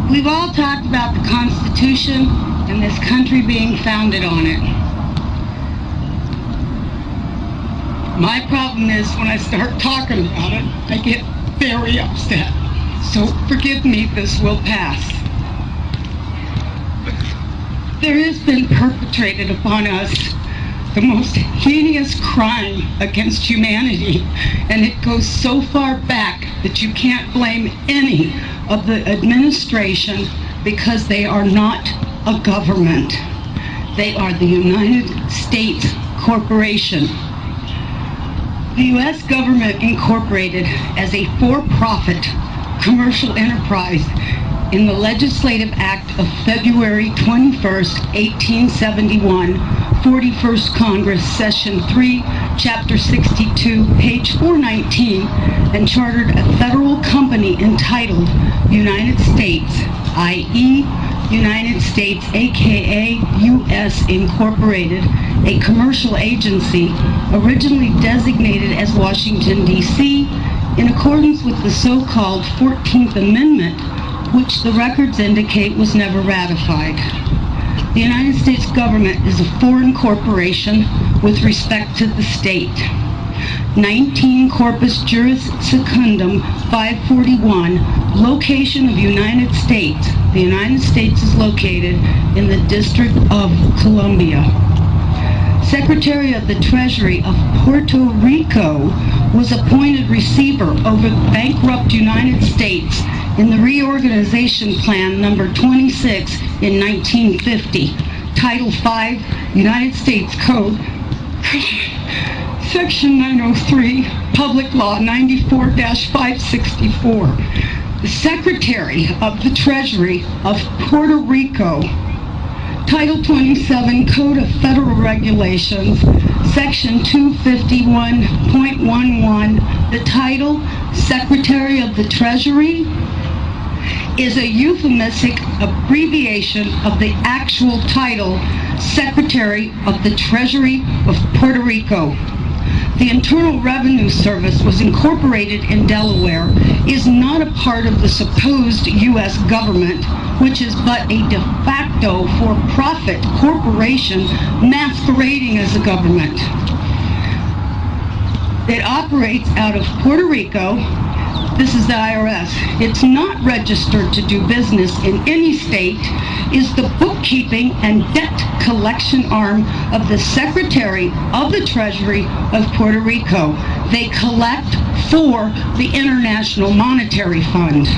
We've all talked about the Constitution and this country being founded on it. My problem is when I start talking about it, I get very upset. So forgive me, this will pass. There has been perpetrated upon us the most heinous crime against humanity, and it goes so far back that you can't blame any of the administration because they are not a government. They are the United States Corporation. The U.S. government incorporated as a for-profit commercial enterprise in the Legislative Act of February 21st, 1871, 41st Congress, Session 3, Chapter 62, page 419, and chartered a federal company entitled United States, i.e., United States, aka U.S. Incorporated, a commercial agency originally designated as Washington, D.C., in accordance with the so-called 14th Amendment, which the records indicate was never ratified. The United States government is a foreign corporation with respect to the state. 19 Corpus Juris Secundum 541, location of United States. The United States is located in the District of Columbia. Secretary of the Treasury of Puerto Rico was appointed receiver over the bankrupt United States in the Reorganization Plan number 26 in 1950, Title 5, United States Code, Section 903, Public Law 94-564. The Secretary of the Treasury of Puerto Rico, Title 27, Code of Federal Regulations, Section 251.11, the title, Secretary of the Treasury, is a euphemistic abbreviation of the actual title, Secretary of the Treasury of Puerto Rico. The Internal Revenue Service was incorporated in Delaware, is not a part of the supposed U.S. government, which is but a de facto for-profit corporation masquerading as a government. It operates out of Puerto Rico. This is the IRS. It's not registered to do business in any state, is the bookkeeping and debt collection arm of the Secretary of the Treasury of Puerto Rico. They collect for the International Monetary Fund.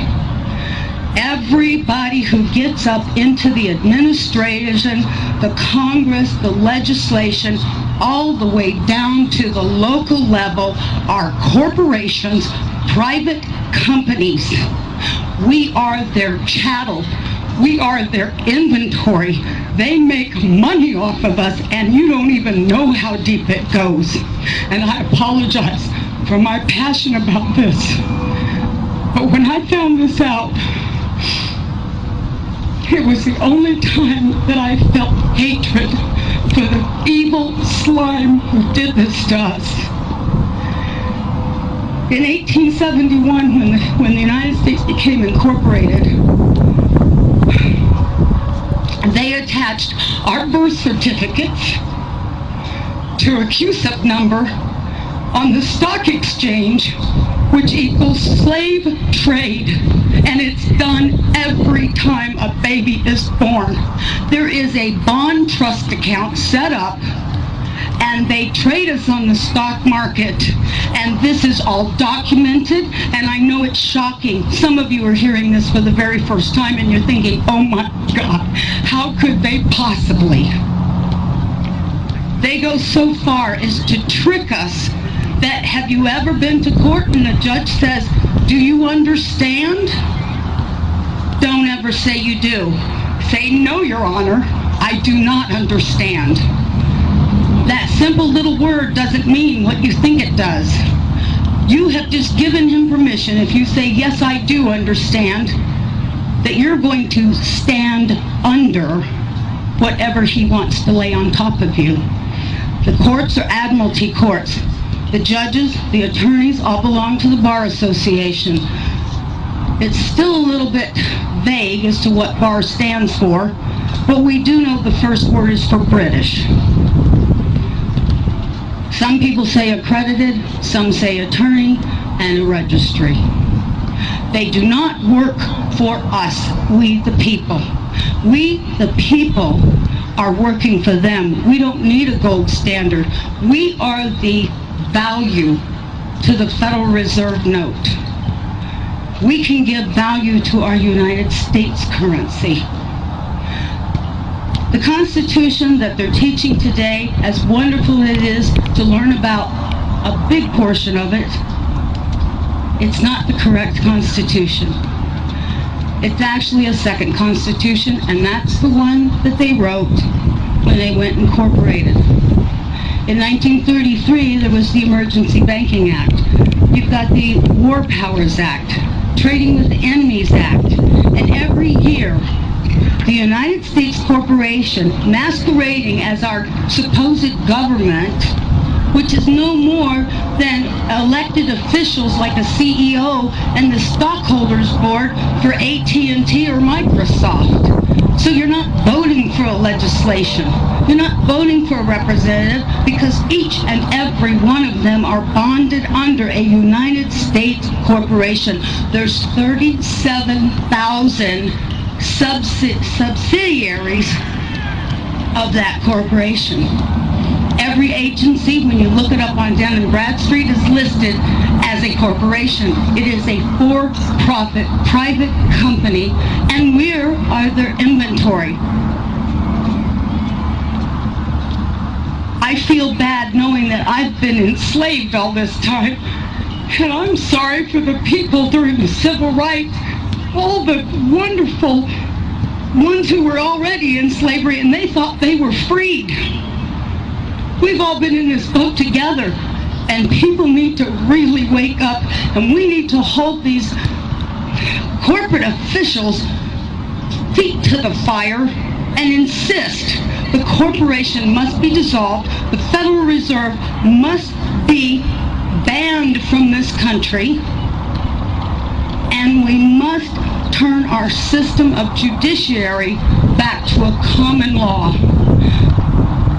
Everybody who gets up into the administration, the Congress, the legislation, all the way down to the local level are corporations, private companies. We are their chattel. We are their inventory. They make money off of us, and you don't even know how deep it goes. And I apologize for my passion about this. But when I found this out, it was the only time that I felt hatred for the evil slime who did this to us. In 1871, when the United States became incorporated, they attached our birth certificates to a CUSIP number on the stock exchange, which equals slave trade, and it's done every time a baby is born. There is a bond trust account set up, and they trade us on the stock market, and this is all documented, and I know it's shocking. Some of you are hearing this for the very first time, and you're thinking, oh my God, how could they possibly? They go so far as to trick us that, have you ever been to court and the judge says, do you understand? Don't ever say you do. Say, no, Your Honor, I do not understand. That simple little word doesn't mean what you think it does. You have just given him permission, if you say, yes, I do understand, that you're going to stand under whatever he wants to lay on top of you. The courts are admiralty courts. The judges, the attorneys, all belong to the Bar Association. It's still a little bit vague as to what BAR stands for, but we do know the first word is for British. Some people say accredited, some say attorney, and a registry. They do not work for us, we the people. We the people are working for them. We don't need a gold standard. We are the value to the Federal Reserve note. We can give value to our United States currency. The Constitution that they're teaching today, as wonderful as it is to learn about a big portion of it, it's not the correct Constitution. It's actually a second Constitution, and that's the one that they wrote when they went incorporated. In 1933, there was the Emergency Banking Act. You've got the War Powers Act, Trading with Enemies Act, and every year, the United States corporation, masquerading as our supposed government, which is no more than elected officials like a CEO and the stockholders board for AT&T or Microsoft. So you're not voting for a legislation. You're not voting for a representative because each and every one of them are bonded under a United States corporation. There's 37,000 subsidiaries of that corporation. Every agency, when you look it up on Dun & Bradstreet, is listed as a corporation. It is a for-profit private company, and we are their inventory. I feel bad knowing that I've been enslaved all this time, and I'm sorry for the people during the civil rights, all the wonderful ones who were already in slavery and they thought they were freed. We've all been in this boat together, and people need to really wake up, and we need to hold these corporate officials' feet to the fire and insist the corporation must be dissolved, the Federal Reserve must be banned from this country, and we must turn our system of judiciary back to a common law.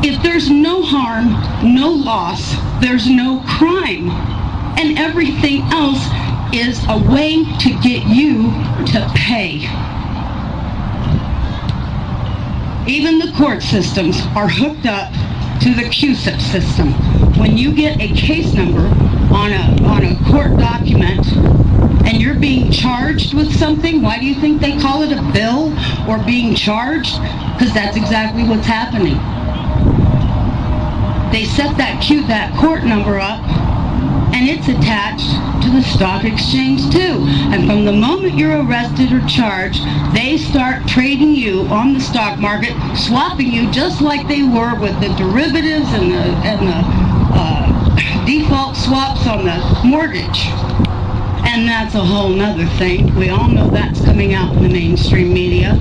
If there's no harm, no loss, there's no crime. And everything else is a way to get you to pay. Even the court systems are hooked up to the QSIP system. When you get a case number on a court document and you're being charged with something, why do you think they call it a bill or being charged? Because that's exactly what's happening. They set that court number up, and it's attached to the stock exchange too. And from the moment you're arrested or charged, they start trading you on the stock market, swapping you just like they were with the derivatives and the default swaps on the mortgage. And that's a whole nother thing. We all know that's coming out in the mainstream media.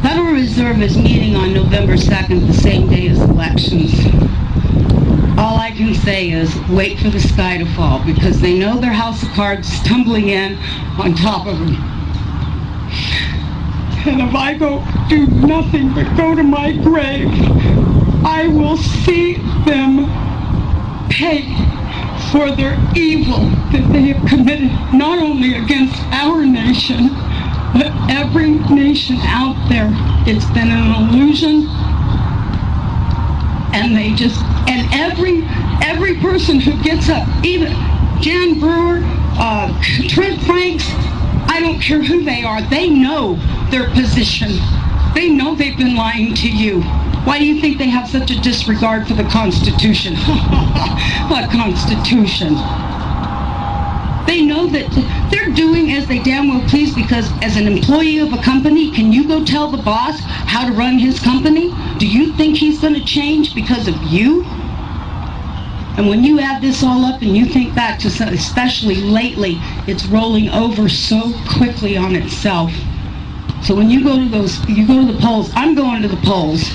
Federal Reserve is meeting on November 2nd, the same day as elections. All I can say is wait for the sky to fall, because they know their house of cards is tumbling in on top of them. And if I do nothing but go to my grave, I will see them pay for their evil that they have committed, not only against our nation, but every nation out there. It's been an illusion, and every person who gets up, even Jan Brewer, Trent Franks, I don't care who they are, they know their position. They know they've been lying to you. Why do you think they have such a disregard for the Constitution? What Constitution? They know that they're doing as they damn well please, because as an employee of a company, can you go tell the boss how to run his company? Do you think he's going to change because of you? And when you add this all up and you think back to, especially lately, it's rolling over so quickly on itself. So when you go to the polls, I'm going to the polls,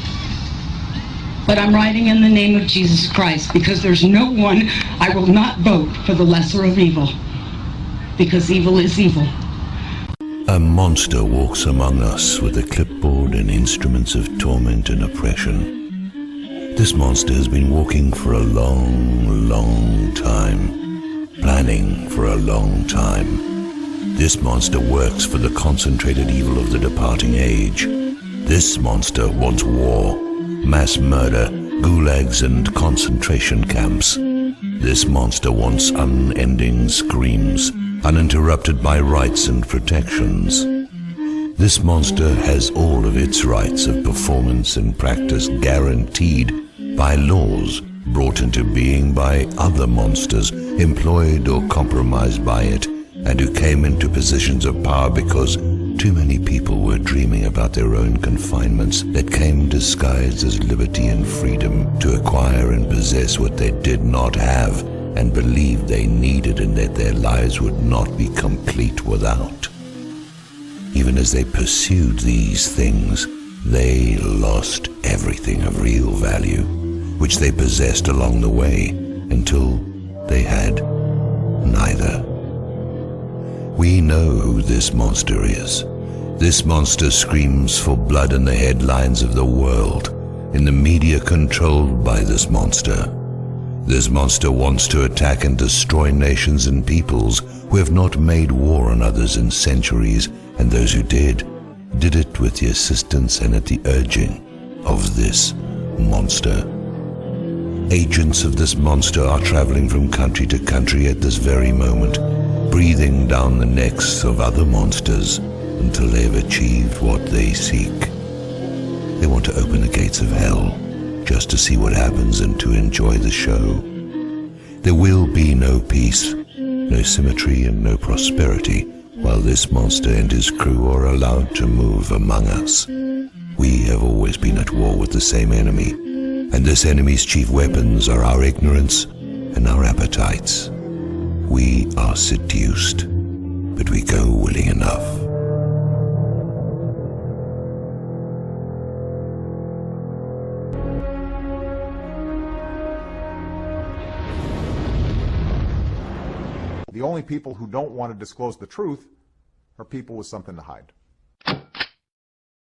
but I'm writing in the name of Jesus Christ, because there's no one, I will not vote for the lesser of evil, because evil is evil. A monster walks among us with a clipboard and instruments of torment and oppression. This monster has been walking for a long, long time, planning for a long time. This monster works for the concentrated evil of the departing age. This monster wants war, mass murder, gulags and concentration camps. This monster wants unending screams, uninterrupted by rights and protections. This monster has all of its rights of performance and practice guaranteed by laws brought into being by other monsters employed or compromised by it, and who came into positions of power because too many people were dreaming about their own confinements that came disguised as liberty and freedom to acquire and possess what they did not have and believed they needed, and that their lives would not be complete without. Even as they pursued these things, they lost everything of real value, which they possessed along the way, until they had neither. We know who this monster is. This monster screams for blood in the headlines of the world, in the media controlled by this monster. This monster wants to attack and destroy nations and peoples who have not made war on others in centuries, and those who did it with the assistance and at the urging of this monster. Agents of this monster are traveling from country to country at this very moment, breathing down the necks of other monsters until they have achieved what they seek. They want to open the gates of hell just to see what happens and to enjoy the show. There will be no peace, no symmetry and no prosperity while this monster and his crew are allowed to move among us. We have always been at war with the same enemy, and this enemy's chief weapons are our ignorance and our appetites. We are seduced, but we go willing enough. The only people who don't want to disclose the truth are people with something to hide.